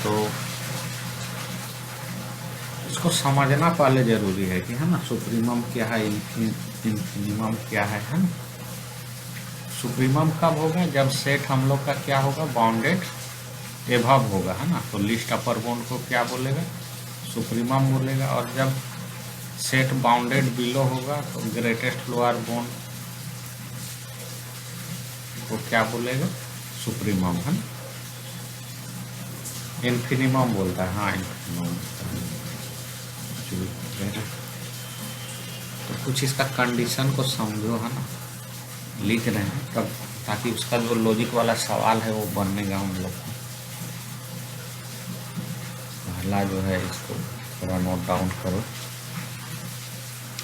तो इसको समझना पहले ज़रूरी है कि है ना, सुप्रीमम क्या है, इन्फिनिमम क्या है ना। सुप्रीमम कब होगा, जब सेट हम लोग का क्या होगा, बाउंडेड एभव होगा, है ना। तो लिस्ट अपर बाउंड को क्या बोलेगा, सुप्रीमम बोलेगा। और जब सेट बाउंडेड बिलो होगा तो ग्रेटेस्ट लोअर बाउंड को क्या बोलेगा, सुप्रीमम, है ना। इन्फिनिमम बोलता है, हाँ इन्फिनिमम बोलता है। तो कुछ इसका कंडीशन को समझो, है ना, लिख रहे हैं तब, ताकि उसका जो लॉजिक वाला सवाल है वो बनेगा हम लोग को। पहला जो है इसको थोड़ा नोट डाउन करो।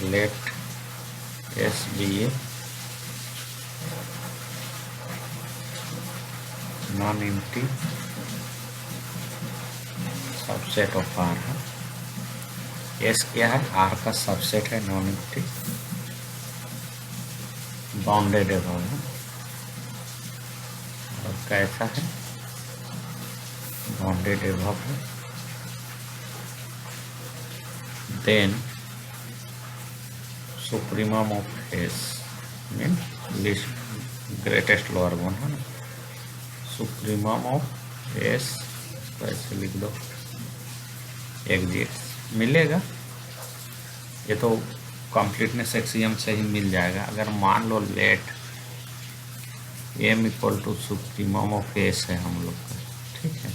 Let S be a non empty subset of R है। एस क्या है, आर का सबसेट है, नॉन एम्प्टी बाउंडेड एबव है। और कैसा है, बाउंडेड एबव है। Then supremum of S mean least greatest lower bound है ना। सुप्रीमम ऑफ एस को ऐसे लिख दो, एग्जिट मिलेगा। ये तो कंप्लीटनेस एक्सियम से ही मिल जाएगा। अगर मान लो let M equal to supremum of S है हम लोग का, ठीक है,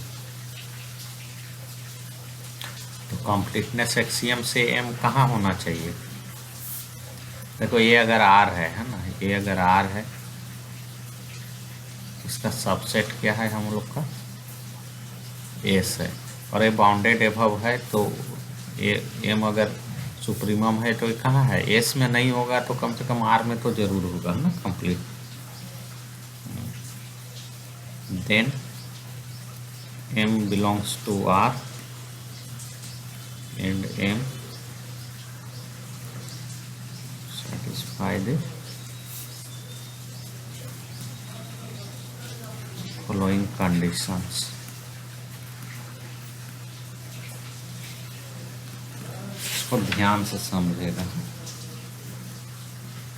तो कंप्लीटनेस एक्सियम से एम कहाँ होना चाहिए। देखो ये अगर आर है ना, ये अगर आर है, इसका सबसेट क्या है हम लोग का, एस है, और ये बाउंडेड एबव है, तो ये एम अगर सुप्रीमम है तो ये कहाँ है, एस में नहीं होगा तो कम से कम आर में तो जरूर होगा ना complete. Then M belongs to R and M satisfy the following conditions। इसको ध्यान से समझेगा।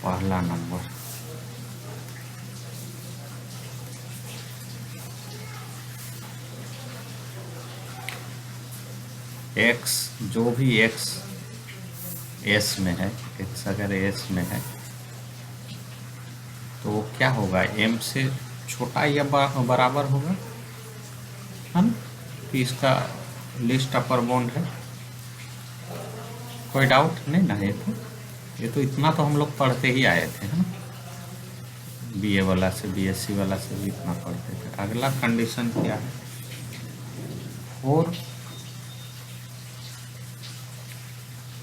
पहला नंबर, x जो भी x एस में है, x अगर एस में है तो क्या होगा, m से छोटा या बराबर होगा, है ना। कि इसका लिस्ट अपर बाउंड है, कोई डाउट नहीं ना। ये तो इतना तो हम लोग पढ़ते ही आए थे, है ना, बीए वाला से, बीएससी वाला से भी इतना पढ़ते थे। अगला कंडीशन क्या है, फॉर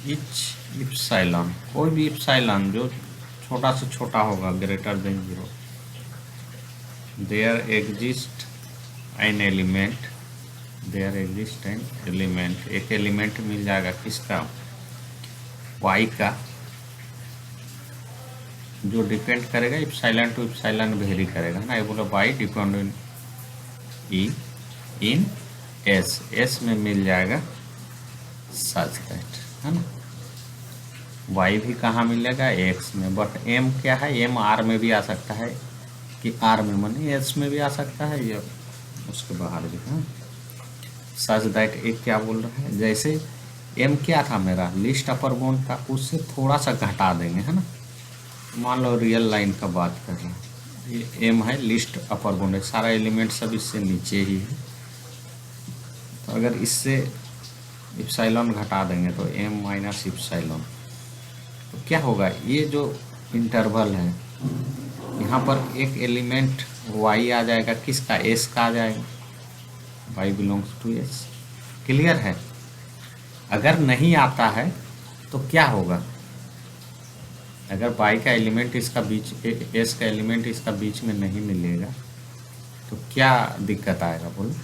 इच इप्सिलॉन, कोई भी इप्सिलॉन जो छोटा से छोटा होगा, greater than 0, there exist an element, there exist an element, एक एलिमेंट मिल जाएगा किसका, y का, जो डिपेंड करेगा इप्सिलॉन टू इप्सिलॉन वेरी करेगा ना। ये बोला y डिपेंड इन ई इन एस, एस में मिल जाएगा सच दैट, है ना। y भी कहाँ मिलेगा, x में, बट m क्या है, m r में भी आ सकता है, कि r में मनी s में भी आ सकता है, या उसके बाहर भी, है। सच दैट एक क्या बोल रहा है, जैसे m क्या था मेरा, लिस्ट अपर बाउंड था, उससे थोड़ा सा घटा देंगे, है ना। मान लो रियल लाइन का बात कर रहे हैं, ये m है, लिस्ट अपर बाउंड है, सारा एलिमेंट सब इससे नीचे ही है। तो अगर इससे इप्सिलॉन घटा देंगे तो m माइनस इप्सिलॉन, तो क्या होगा, ये जो इंटरवल है यहाँ पर एक एलिमेंट y आ जाएगा, किसका, s का आ जाएगा, y belongs to s। Clear है। अगर नहीं आता है तो क्या होगा, अगर y का एलिमेंट इसका बीच, s का एलिमेंट इसका बीच में नहीं मिलेगा तो क्या दिक्कत आएगा, बोलो।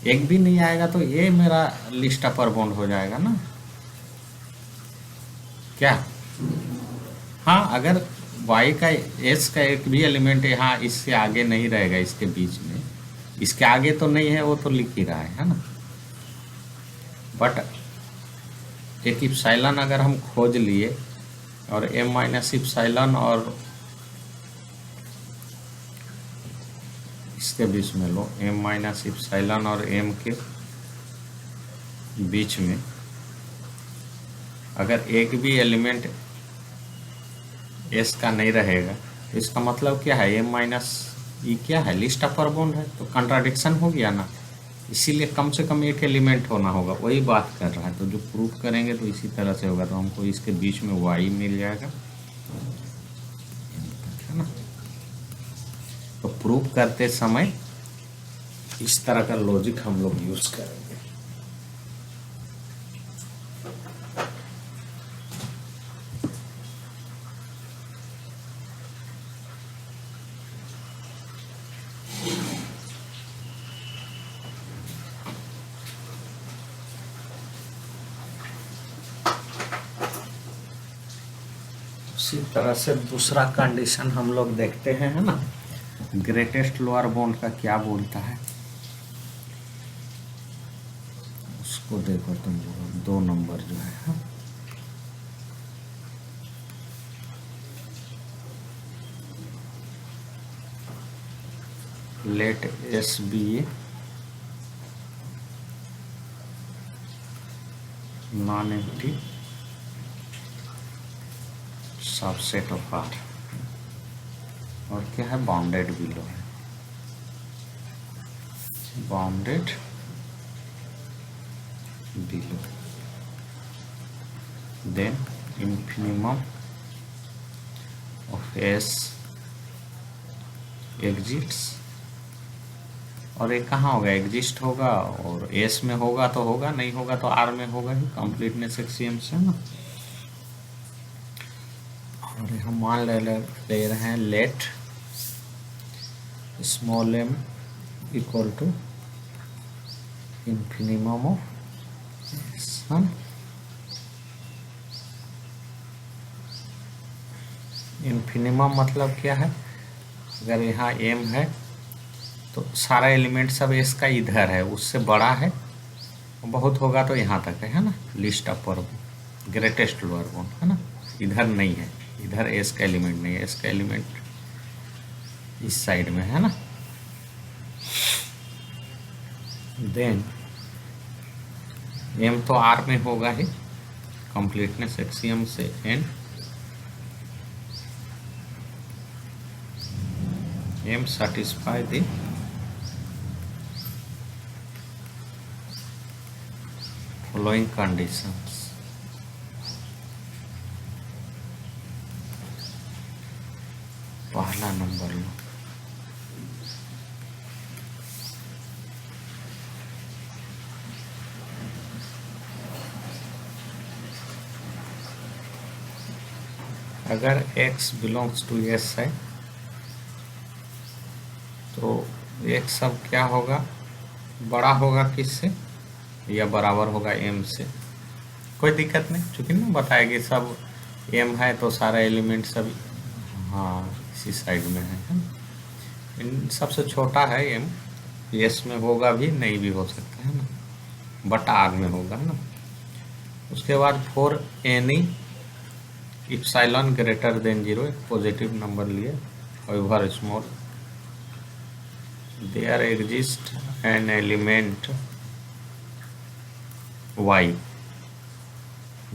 एक भी नहीं आएगा तो ये मेरा लिस्ट अपर बाउंड हो जाएगा ना, क्या। हाँ, अगर y का, s का एक भी एलिमेंट यहाँ इससे आगे नहीं रहेगा, इसके बीच में, इसके आगे तो नहीं है, वो तो लिख ही रहा है ना। बट एक इप्सिलॉन अगर हम खोज लिए और m माइनस इप्सिलॉन और इसके बीच में लो, m माइनस इप्सिलॉन और m के बीच में अगर एक भी एलिमेंट s का नहीं रहेगा तो इसका मतलब क्या है, m माइनस ई क्या है, लिस्ट अपर बाउंड है, तो कंट्राडिक्शन हो गया ना। इसीलिए कम से कम एक एलिमेंट होना होगा, वही बात कर रहा है। तो जो प्रूफ करेंगे तो इसी तरह से होगा, तो हमको इसके बीच में y मिल जाएगा, है ना। तो प्रूफ करते समय इस तरह का लॉजिक हम लोग यूज करेंगे। इसी तरह से दूसरा कंडीशन हम लोग देखते हैं, है ना। ग्रेटेस्ट लोअर बाउंड का क्या बोलता है उसको देखो तुम लोग, 2 नंबर जो है, हाँ? Let S be non empty subset of R, और क्या है, बाउंडेड बिलो है, bounded below, then infimum of S exists, और ये कहाँ होगा, एग्जिस्ट होगा, और एस में होगा तो होगा, नहीं होगा तो आर में होगा ही, कंप्लीटनेस एक्सियम से ना। और हम मान ले रहे हैं let small m equal to infimum of S, infimum मतलब क्या है, अगर यहाँ m है तो सारा एलिमेंट सब एस का इधर है, उससे बड़ा है, बहुत होगा तो यहाँ तक है ना, लिस्ट अपर ग्रेटेस्ट लोअर बाउंड, है ना। इधर नहीं है, इधर एस का एलिमेंट नहीं है, एस का एलिमेंट इस साइड में है ना। देन एम तो आर में होगा ही, कंप्लीटनेस एक्सियम से an M satisfy the following conditions. पहला नंबर लो, अगर x बिलोंग्स टू s है तो x सब क्या होगा, बड़ा होगा किससे, या बराबर होगा m से, कोई दिक्कत नहीं, चूंकि ना बताएगी सब m है तो सारा एलिमेंट सब हाँ इसी साइड में है। इन सबसे छोटा है m, s में होगा भी, नहीं भी हो सकता है ना, बट r में होगा ना। उसके बाद for any epsilon greater than 0, एक पॉजिटिव नंबर लिए, however small there exist an element y,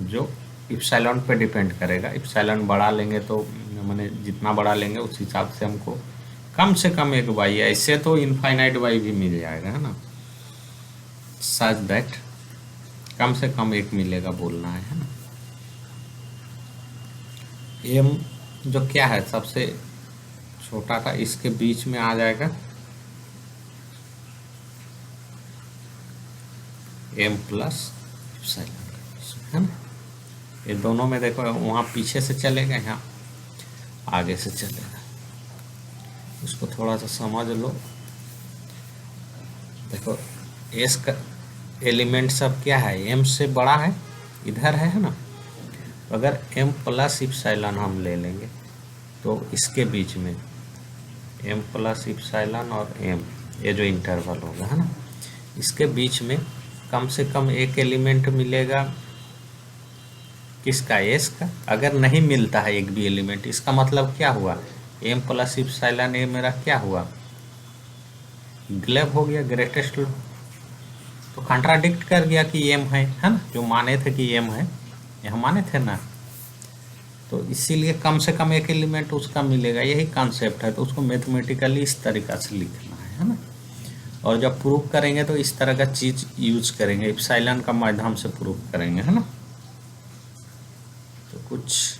जो इप्सिलॉन पे डिपेंड करेगा। इप्सिलॉन बढ़ा लेंगे तो मैंने जितना बढ़ा लेंगे उस हिसाब से हमको कम से कम एक y, ऐसे तो इनफाइनाइट y भी मिल जाएगा, है ना। सच दैट कम से कम एक मिलेगा बोलना है ना। m जो क्या है सबसे छोटा था, इसके बीच में आ जाएगा m प्लस इप्सिलॉन, है ना। ये दोनों में देखो, वहाँ पीछे से चलेगा, यहाँ आगे से चलेगा, उसको थोड़ा सा समझ लो। देखो s का एलिमेंट सब क्या है, m से बड़ा है, इधर है ना। अगर m प्लस इप्सिलॉन हम ले लेंगे तो इसके बीच में m प्लस इप्सिलॉन और m ये जो इंटरवल होगा, है ना, इसके बीच में कम से कम एक एलिमेंट मिलेगा किसका, एस का। अगर नहीं मिलता है एक भी एलिमेंट, इसका मतलब क्या हुआ, एम प्लस इप्सिलॉन ए मेरा क्या हुआ, ग्लेब हो गया, ग्रेटेस्ट। तो कॉन्ट्राडिक्ट कर गया कि एम है ना, जो माने थे कि एम है, यह माने थे ना। तो इसीलिए कम से कम एक एलिमेंट उसका मिलेगा, यही कॉन्सेप्ट है। तो उसको मैथमेटिकली इस तरीक़ा से लिखना है ना। और जब प्रूव करेंगे तो इस तरह का चीज़ यूज करेंगे, इप्सिलॉन का माध्यम से प्रूव करेंगे, है ना। तो कुछ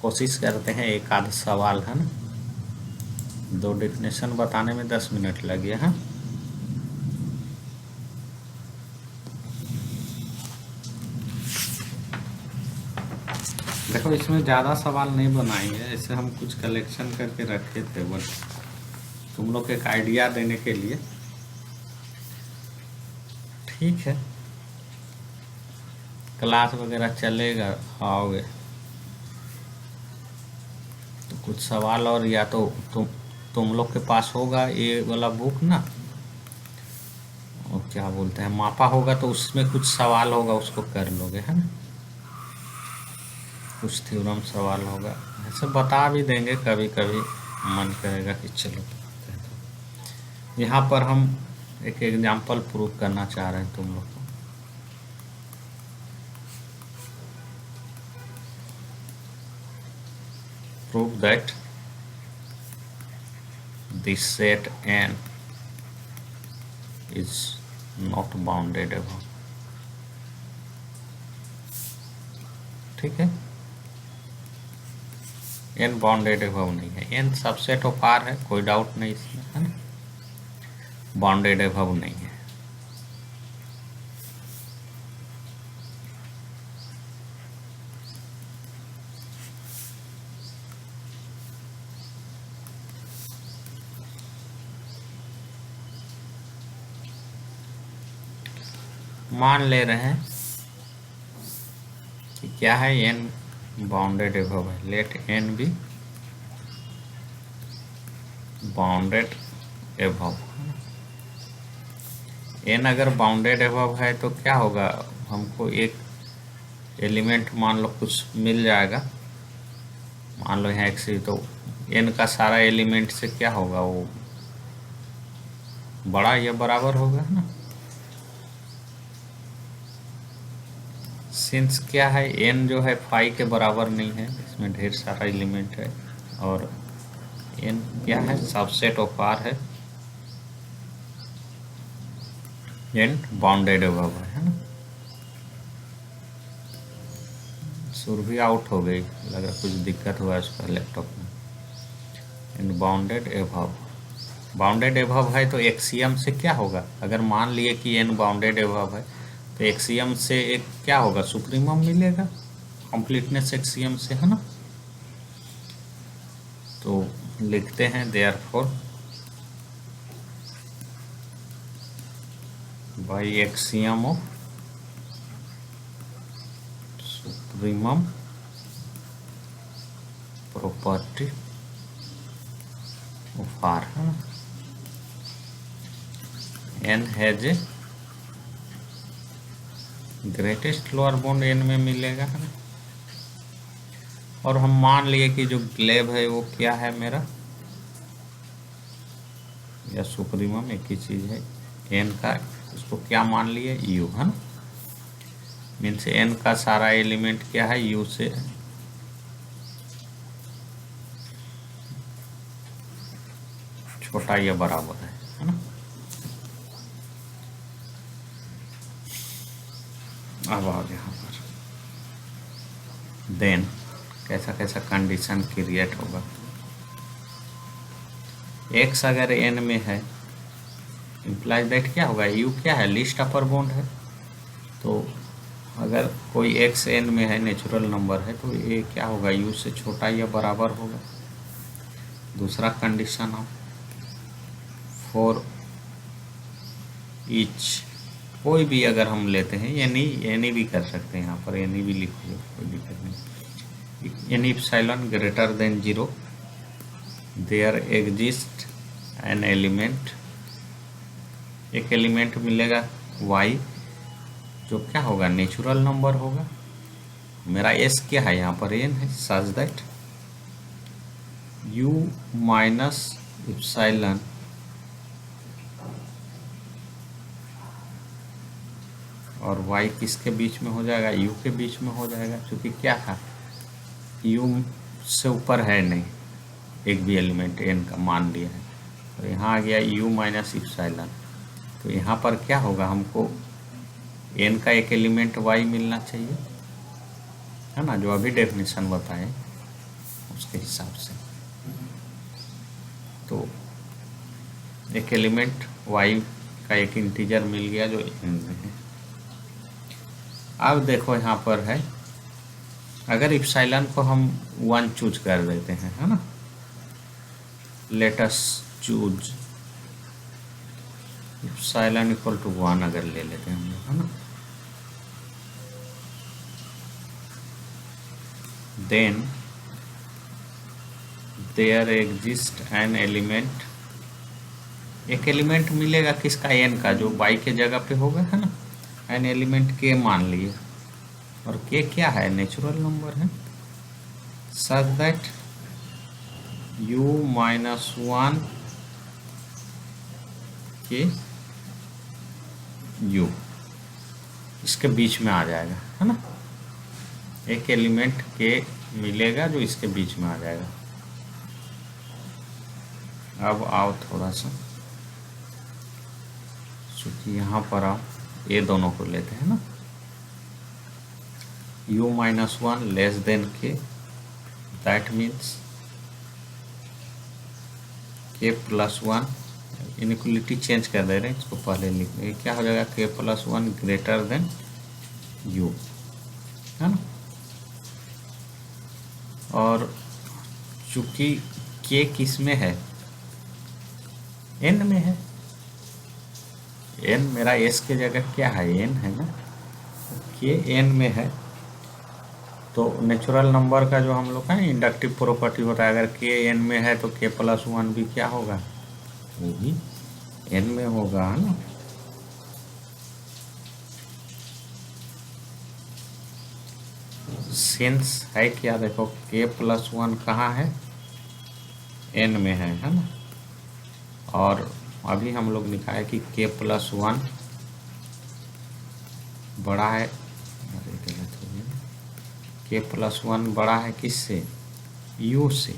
कोशिश करते हैं, एक आध सवाल, है ना। 2 डेफिनेशन बताने में 10 मिनट लगे हैं। देखो इसमें ज़्यादा सवाल नहीं बनाएंगे, ऐसे हम कुछ कलेक्शन करके रखे थे, बट तुम लोग एक आइडिया देने के लिए। ठीक है, क्लास वगैरह चलेगा, आओगे तो कुछ सवाल, और या तो तुम लोग के पास होगा ये वाला बुक ना, और क्या बोलते हैं, मापा होगा, तो उसमें कुछ सवाल होगा, उसको कर लोगे, है ना। कुछ थ्योरम सवाल होगा, ऐसे बता भी देंगे, कभी कभी मन करेगा कि चलो। यहाँ पर हम एक एग्जाम्पल प्रूव करना चाह रहे हैं तुम लोग को। Prove that this set N is not bounded above। ठीक है, N बाउंडेड एबव नहीं है, N सबसेट ऑफ R है, कोई डाउट नहीं इसमें, है ना। बाउंडेड एबव नहीं है। मान ले रहे हैं कि क्या है, N बाउंडेड एबव है, let N be bounded above. N अगर बाउंडेड एबव है तो क्या होगा, हमको एक एलिमेंट मान लो कुछ मिल जाएगा, मान लो यहाँ x, तो N का सारा एलिमेंट से क्या होगा, वो बड़ा या बराबर होगा, है ना। सिंस क्या है, N जो है 5 के बराबर नहीं है, इसमें ढेर सारा एलिमेंट है, और N क्या है, सबसेट ऑफ R है, N बाउंडेड एबव है ना। सुरभि आउट हो गई, लग रहा कुछ दिक्कत हुआ है उसका लैपटॉप में। N bounded above, bounded above है तो एक्सियम से क्या होगा, अगर मान लिए कि N बाउंडेड एबव है तो एक्सियम से एक क्या होगा, सुप्रीमम मिलेगा, कंप्लीटनेस एक्सियम से, है ना। तो लिखते हैं therefore by axiom of supremum property of R, है ना, N has a greatest lower bound N में मिलेगा, है ना। और हम मान लिए कि जो ग्लेब है वो क्या है मेरा, या सुप्रीमम एक ही चीज़ है, N का, उसको क्या मान लिए, U, है ना। मीन्स N का सारा एलिमेंट क्या है, U से छोटा या बराबर है ना। अब आ गया यहाँ पर, देन कैसा कैसा कंडीशन क्रिएट होगा। x अगर N में है, इम्प्लाइज दैट क्या होगा, U क्या है, लीस्ट अपर बाउंड है। तो अगर कोई x N में है, नेचुरल नंबर है, तो ये क्या होगा, U से छोटा या बराबर होगा। दूसरा कंडीशन हो, फॉर ईच, कोई भी अगर हम लेते हैं, एनी भी कर सकते हैं, यहाँ पर एनी भी लिखोगे, कोई दिक्कत नहीं। Any epsilon greater than 0 there exist an element एक एलिमेंट मिलेगा y, जो क्या होगा, नेचुरल नंबर होगा। मेरा s क्या है यहाँ पर, n है, such that u minus epsilon और y किसके बीच में हो जाएगा, u के बीच में हो जाएगा, क्योंकि क्या था, u से ऊपर है नहीं एक भी एलिमेंट, n का मान लिया है, तो यहाँ आ गया u माइनस इप्सिलॉन। तो यहाँ पर क्या होगा, हमको n का एक एलिमेंट y मिलना चाहिए, है ना, जो अभी डेफिनेशन बताए उसके हिसाब से। तो एक एलिमेंट y का एक इंटीजर मिल गया जो n में है। अब देखो यहाँ पर है, अगर इप्सिलॉन को हम 1 चूज कर देते हैं, है ना, let us choose epsilon equal to 1 अगर ले लेते हैं हम लोग, है ना, then there exist an element, एक एलिमेंट मिलेगा किसका, n का, जो y के जगह पे होगा, है ना, एन एलिमेंट k मान लिए, और k क्या है, नेचुरल नंबर है, सच दैट u माइनस 1 के u इसके बीच में आ जाएगा, है ना, एक एलिमेंट k मिलेगा जो इसके बीच में आ जाएगा। अब आओ थोड़ा सा, क्योंकि यहाँ पर आओ, ये दोनों को लेते हैं ना, u minus 1 less than k, that means k plus 1, inequality change कर दे रहे हैं, इसको पहले लिख लेंगे, क्या हो जाएगा, k plus 1 greater than u, है ना, और चूंकि k किस में है, n में है, n मेरा s के जगह क्या है, n है ना, k n में है, तो नेचुरल नंबर का जो हम लोग का इंडक्टिव प्रॉपर्टी होता है, अगर k n में है तो k प्लस 1 भी क्या होगा, वो भी n में होगा, है ना। सिंस है क्या, देखो k प्लस 1 कहाँ है, n में है ना, और अभी हम लोग लिखा है कि k प्लस 1 बड़ा है, k प्लस 1 बड़ा है किससे, u से,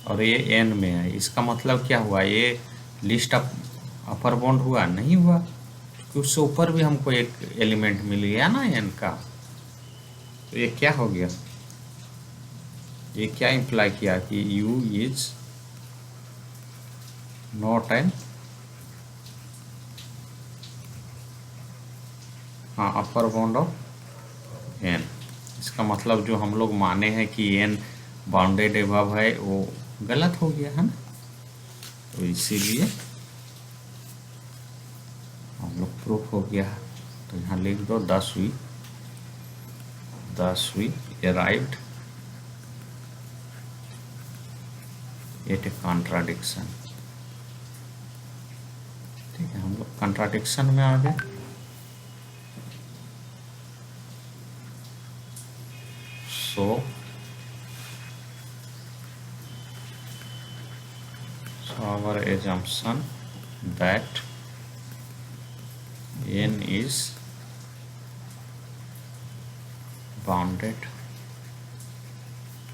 और ये n में है, इसका मतलब क्या हुआ, ये लिस्ट अपर बाउंड हुआ, नहीं हुआ, क्योंकि उससे ऊपर भी हमको एक एलिमेंट मिल गया ना n का, तो ये क्या हो गया, ये क्या इंप्लाई किया कि u इज नॉट एन, हाँ, अपर बाउंड ऑफ n, इसका मतलब जो हम लोग माने हैं कि n बाउंडेड एबव है वो गलत हो गया, है ना, तो इसीलिए हम लोग प्रूफ हो गया। तो यहाँ लिख दो, thus we arrived at a contradiction, ठीक है, हम लोग कंट्राडिक्शन में आ गए। So our assumption that n is bounded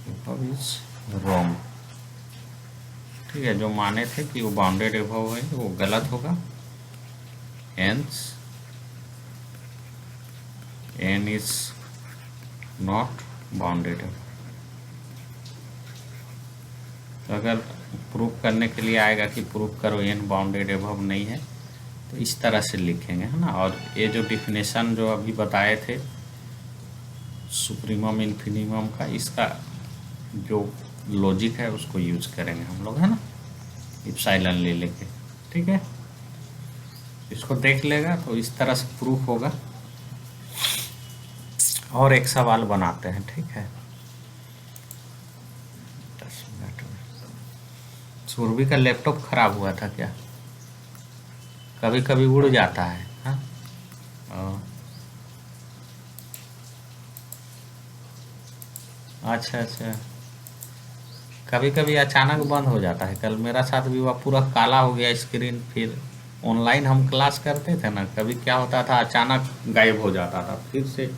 above is wrong, ठीक है, जो माने थे कि वो बाउंडेड एबव है वो गलत होगा, hence n is not bounded है। तो अगर प्रूफ करने के लिए आएगा कि प्रूफ करो n बाउंडेड एबव नहीं है, तो इस तरह से लिखेंगे, है ना, और ये जो डिफिनेशन जो अभी बताए थे सुप्रीमम इन्फिनिमम का, इसका जो लॉजिक है उसको यूज करेंगे हम लोग, है ना, इप्सिलॉन ले लेके, ठीक है, इसको देख लेगा तो इस तरह से प्रूफ होगा। और एक सवाल बनाते हैं, ठीक है, 10 मिनट में। सुरभि का लैपटॉप खराब हुआ था क्या, कभी कभी उड़ जाता है। हाँ, अच्छा अच्छा, कभी कभी अचानक बंद हो जाता है। कल मेरा साथ भी हुआ, पूरा काला हो गया स्क्रीन। फिर ऑनलाइन हम क्लास करते थे ना, कभी क्या होता था अचानक गायब हो जाता था, फिर से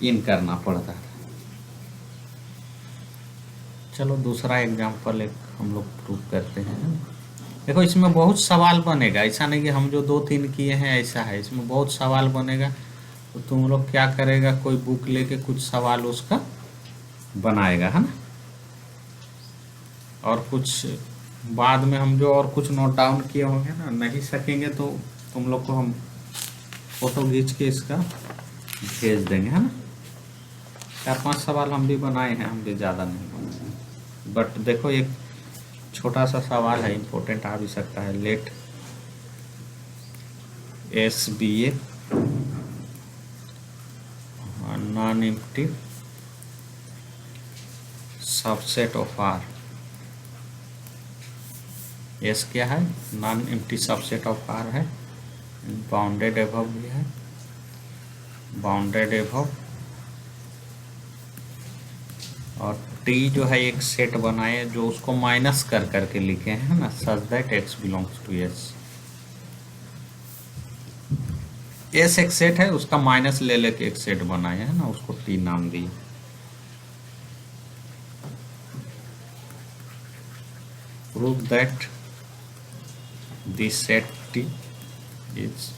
इन करना पड़ता था। चलो दूसरा एग्जांपल एक हम लोग प्रूव करते हैं। देखो इसमें बहुत सवाल बनेगा, ऐसा नहीं कि हम जो 2-3 किए हैं ऐसा है, इसमें बहुत सवाल बनेगा। तो तुम लोग क्या करेगा, कोई बुक लेके कुछ सवाल उसका बनाएगा, है ना। और कुछ बाद में हम जो और कुछ नोट डाउन किए होंगे ना, नहीं सकेंगे तो तुम लोग को हम फोटो खींच के इसका भेज देंगे, है ना। 4-5 सवाल हम भी बनाए हैं, हम भी ज़्यादा नहीं बनाए हैं। बट देखो एक छोटा सा सवाल है, इम्पोर्टेंट आ भी सकता है। Let S be a non empty subset of R. S क्या है, non empty subset of R है, बाउंडेड एबव भी है, बाउंडेड एबव। और टी जो है एक सेट बनाए जो उसको माइनस कर करके लिखे हैं ना, such that x belongs to S. S एक सेट है, उसका माइनस ले लेके एक सेट बनाए है ना, उसको टी नाम दिए। Prove that this set T is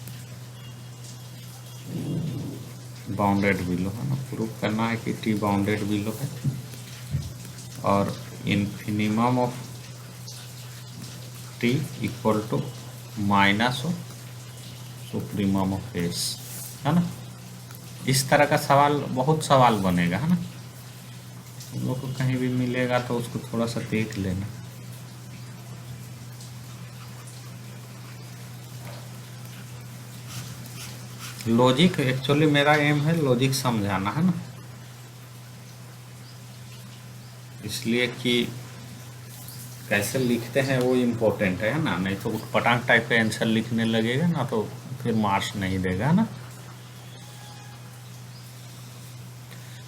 bounded below, है ना। प्रूव करना है कि टी बाउंडेड बिलो है और infimum of T equal to minus of supremum of S, है ना। इस तरह का सवाल, बहुत सवाल बनेगा, है ना। तुम लोग को कहीं भी मिलेगा तो उसको थोड़ा सा देख लेना। लॉजिक, एक्चुअली मेरा एम है लॉजिक समझाना, है ना। इसलिए कि कैसे लिखते हैं वो इम्पोर्टेंट है ना। नहीं तो उठपटांग टाइप का आंसर लिखने लगेगा ना तो फिर मार्क्स नहीं देगा ना।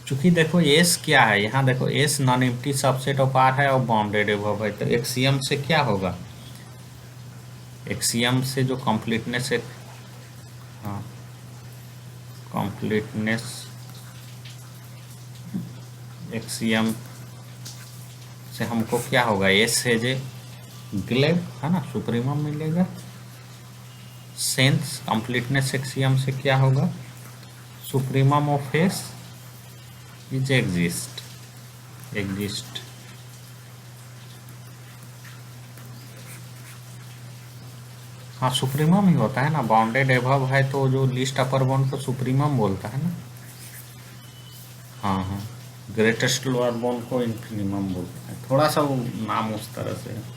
चूंकि देखो एस क्या है, यहाँ देखो S non empty subset of R है और बाउंडेड एबव है, तो एक्सियम से क्या होगा, एक्सियम से जो कंप्लीटनेस है, हाँ कंप्लीटनेस एक्सियम से हमको क्या होगा, एस है जे ग्लेब, है ना, सुप्रीमम मिलेगा। सेंस कंप्लीटनेस एक्सियम से क्या होगा, supremum of S is exist, exist. हाँ सुप्रीमम ही होता है ना, बाउंडेड एबव है तो जो लिस्ट अपर बाउंड को सुप्रीमम बोलता है ना। हाँ हाँ, ग्रेटेस्ट लोअर बाउंड को इन्फिनिमम बोलता है, थोड़ा सा वो नाम उस तरह से है।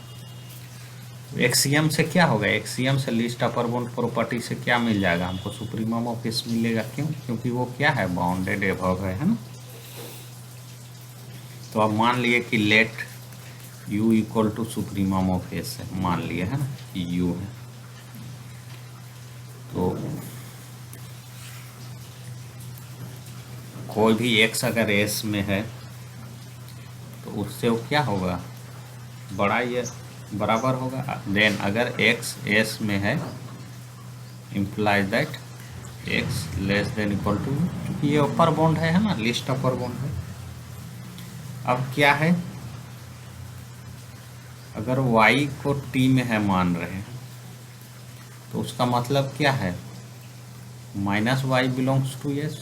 एक्सियम से क्या होगा, एक्सियम से लिस्ट अपर बाउंड प्रॉपर्टी से क्या मिल जाएगा हमको, सुप्रीमम ऑफ एस मिलेगा। क्यों, क्योंकि वो क्या है, बाउंडेड एबव है ना। तो अब मान लिए कि let u equal to supremum of S है, मान लिए है ना कि u है। तो कोई भी x अगर s में है तो उससे वो क्या होगा, बड़ा ये बराबर होगा। देन अगर x s में है implies that x less than equal to, क्योंकि ये अपर बाउंड है ना, लिस्ट अपर बाउंड है। अब क्या है, अगर y को t में है मान रहे हैं तो उसका मतलब क्या है, minus y belongs to S.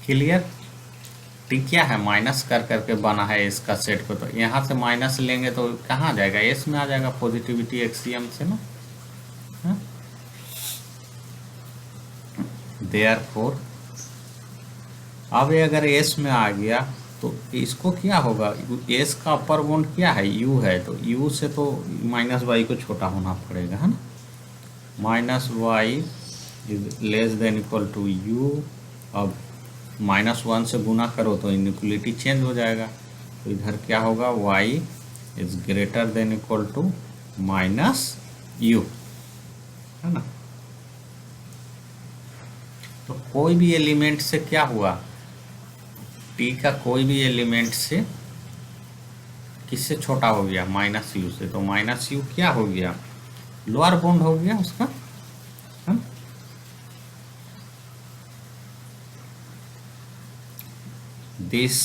Clear, T क्या है, माइनस कर करके बना है इसका सेट को, तो यहाँ से माइनस लेंगे तो कहाँ जाएगा, एस में आ जाएगा, पॉजिटिविटी एक्सियम से ना। देयरफॉर अब ये अगर एस में आ गया तो इसको क्या होगा, एस का अपर बाउंड क्या है, यू है, तो यू से तो माइनस वाई को छोटा होना पड़ेगा, है ना। Minus y is less than equal to you. अब -1 से गुना करो तो इनइक्वलिटी चेंज हो जाएगा, तो इधर क्या होगा, y is greater than equal to minus u. है ना। तो कोई भी एलिमेंट से क्या हुआ, टी का कोई भी एलिमेंट से किससे छोटा हो गया, माइनस यू से, तो माइनस यू क्या हो गया, लोअर बाउंड हो गया उसका, है ना। This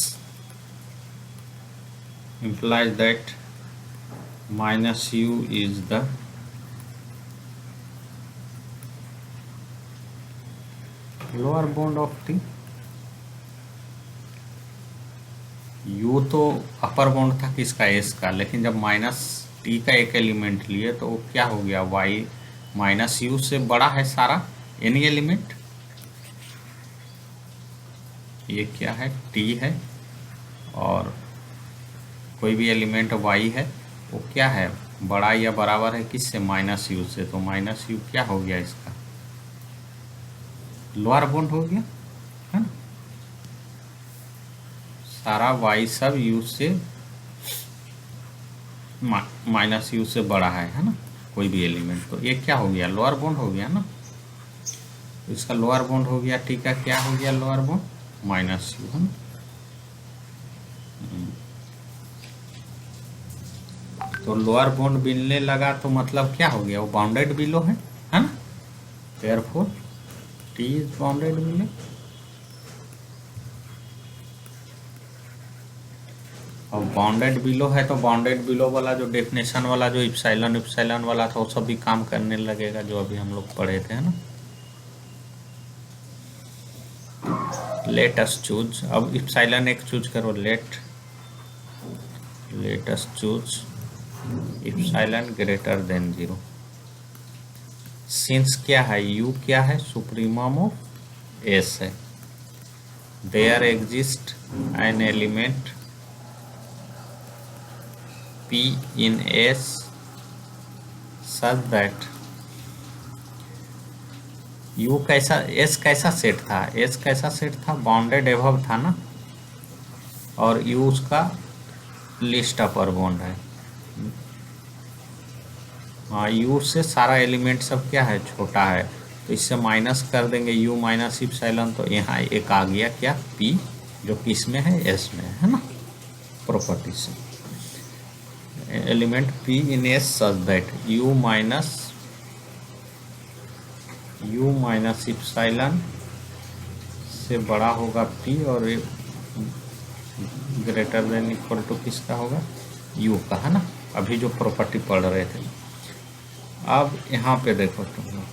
implies that minus u is the lower bound of t। u तो अपर बाउंड था किसका, s का, लेकिन जब माइनस t का एक एलिमेंट लिए तो वो क्या हो गया, y माइनस u से बड़ा है सारा एनी एलिमेंट। ये क्या है, t है, और कोई भी एलिमेंट y है, वो क्या है, बड़ा या बराबर है किससे, माइनस यू से। तो माइनस यू क्या हो गया, इसका लोअर बाउंड हो गया, है ना। सारा y सब u से माइनस यू से बड़ा है ना, कोई भी एलिमेंट। तो ये क्या हो गया, लोअर बाउंड हो गया ना। तो इसका लोअर बाउंड हो गया, ठीक है, क्या हो गया लोअर बाउंड, माइनस यू, है ना। तो लोअर बाउंड मिलने लगा तो मतलब क्या हो गया, वो बाउंडेड बिलो है ना। Therefore T is bounded below. और बाउंडेड बिलो है तो बाउंडेड बिलो वाला जो डेफिनेशन वाला जो इप्सिलॉन वाला था वो सब भी काम करने लगेगा, जो अभी हम लोग पढ़े थे, है ना। लेट अस चूज, अब इप्सिलॉन एक चूज करो, let us choose epsilon greater than 0। Since क्या है, u क्या है, सुप्रीमम ऑफ s है, there exist an element p in s such that u कैसा, s कैसा सेट था, s कैसा सेट था, बाउंडेड एबव था ना, और u उसका लिस्ट अपर बाउंड है। हाँ, u से सारा एलिमेंट सब क्या है, छोटा है, तो इससे माइनस कर देंगे u माइनस इप्सिलॉन, तो यहाँ एक आ गया क्या, p, जो कि इसमें है, s में है ना, प्रॉपर्टी से। Element p in s such that u minus epsilon से बड़ा होगा p, और ग्रेटर देन इक्वल टू किसका होगा, u का, है ना। अभी जो प्रॉपर्टी पढ़ रहे थे, अब यहाँ पे देखो तुम लोग,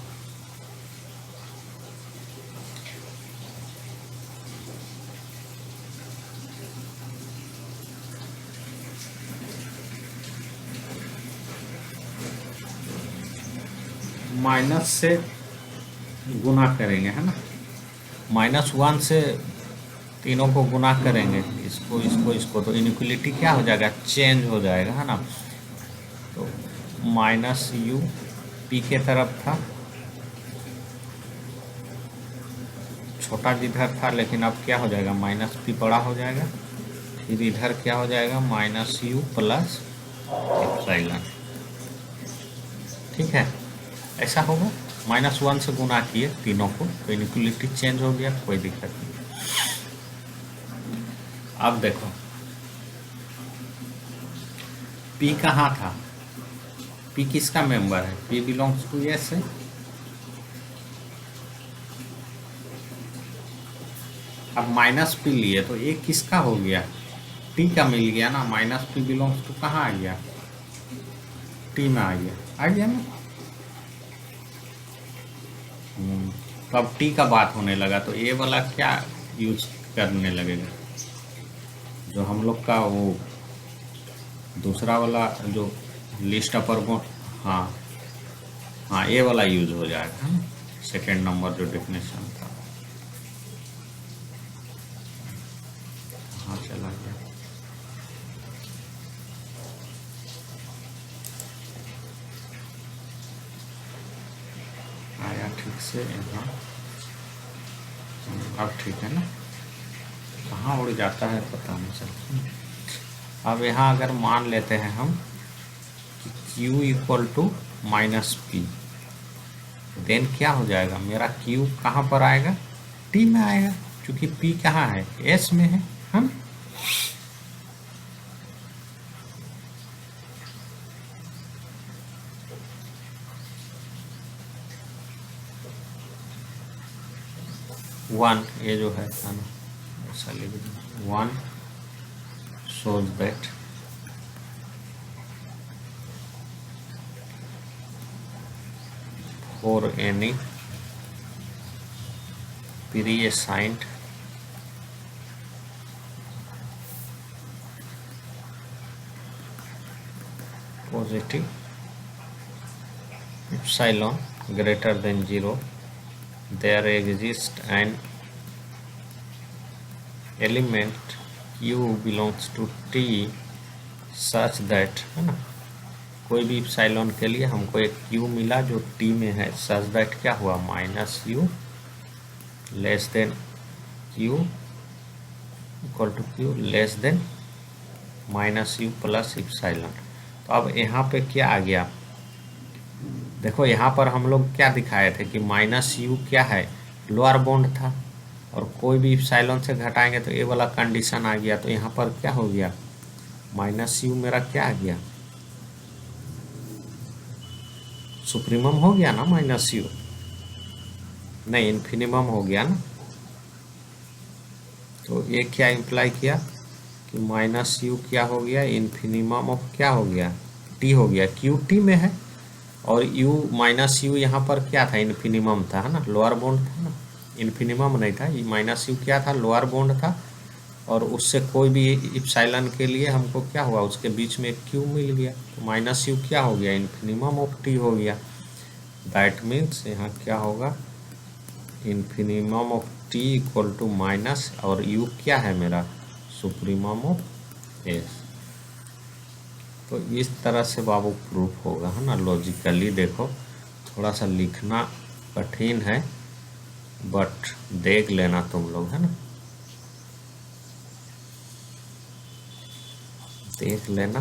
माइनस से गुना करेंगे, है ना, -1 से तीनों को गुना करेंगे, इसको तो इनइक्वलिटी क्या हो जाएगा, चेंज हो जाएगा, है ना। तो माइनस यू पी के तरफ था, छोटा जिधर था, लेकिन अब क्या हो जाएगा, माइनस पी बड़ा हो जाएगा, फिर इधर क्या हो जाएगा, माइनस यू प्लस इप्सिलॉन, ठीक है, ऐसा होगा। -1 से गुना किए तीनों को, तो इनइक्वलिटी चेंज हो गया, कोई दिक्कत नहीं। अब देखो P कहाँ था, P किसका मेंबर है, P बिलोंग्स टू S है। अब माइनस P लिए तो ये किसका हो गया, T का मिल गया ना, माइनस P बिलोंग्स टू कहाँ आ गया, T में आ गया ना। तो अब T का बात होने लगा, तो ये वाला क्या यूज करने लगेगा, जो हम लोग का वो दूसरा वाला जो लिस्ट अपर को, हाँ ये वाला यूज हो जाएगा, है ना, सेकेंड नंबर जो डेफिनेशन था। हाँ चला गया, आया ठीक से यहाँ, अब ठीक है ना, कहाँ उड़ जाता है पता नहीं चलता। अब यहाँ अगर मान लेते हैं हम कि Q equal to -P, then क्या हो जाएगा, मेरा क्यू कहाँ पर आएगा, टी में आएगा, क्योंकि पी कहाँ है, एस में है हम। वन ये जो है ना, ऐसा लिख दो, one shows that for any pre-assigned positive epsilon greater than 0 there exists an element q belongs to t such that, है ना, कोई भी इप्साइलॉन के लिए हमको एक q मिला जो t में है, सच दैट क्या हुआ, minus u less than q equal to q less than minus u plus epsilon. तो अब यहाँ पे क्या आ गया, देखो यहाँ पर हम लोग क्या दिखाए थे कि माइनस u क्या है, लोअर बाउंड था, और कोई भी इप्साइलॉन से घटाएंगे तो ये वाला कंडीशन आ गया। तो यहाँ पर क्या हो गया, माइनस u मेरा क्या आ गया, सुप्रीमम हो गया ना, माइनस u नहीं इन्फिनिमम हो गया ना। तो ये क्या इम्प्लाई किया कि माइनस u क्या हो गया, इन्फिनिमम ऑफ क्या हो गया, t हो गया, q t में है, और u माइनस u यहाँ पर क्या था, इन्फिनिमम था, है ना, लोअर बाउंड था ना, इन्फिनिमम नहीं था, ये माइनस u क्या था, लोअर बाउंड था, और उससे कोई भी इप्साइलन के लिए हमको क्या हुआ, उसके बीच में एक q मिल गया, तो माइनस u क्या हो गया, इन्फिनिमम ऑफ t हो गया। दैट मीन्स यहाँ क्या होगा, infimum of t equal to minus, और u क्या है मेरा, सुप्रीमम ऑफ s। तो इस तरह से बाबू प्रूफ होगा, है ना, लॉजिकली। देखो थोड़ा सा लिखना कठिन है, बट देख लेना तुम लोग, है ना, देख लेना।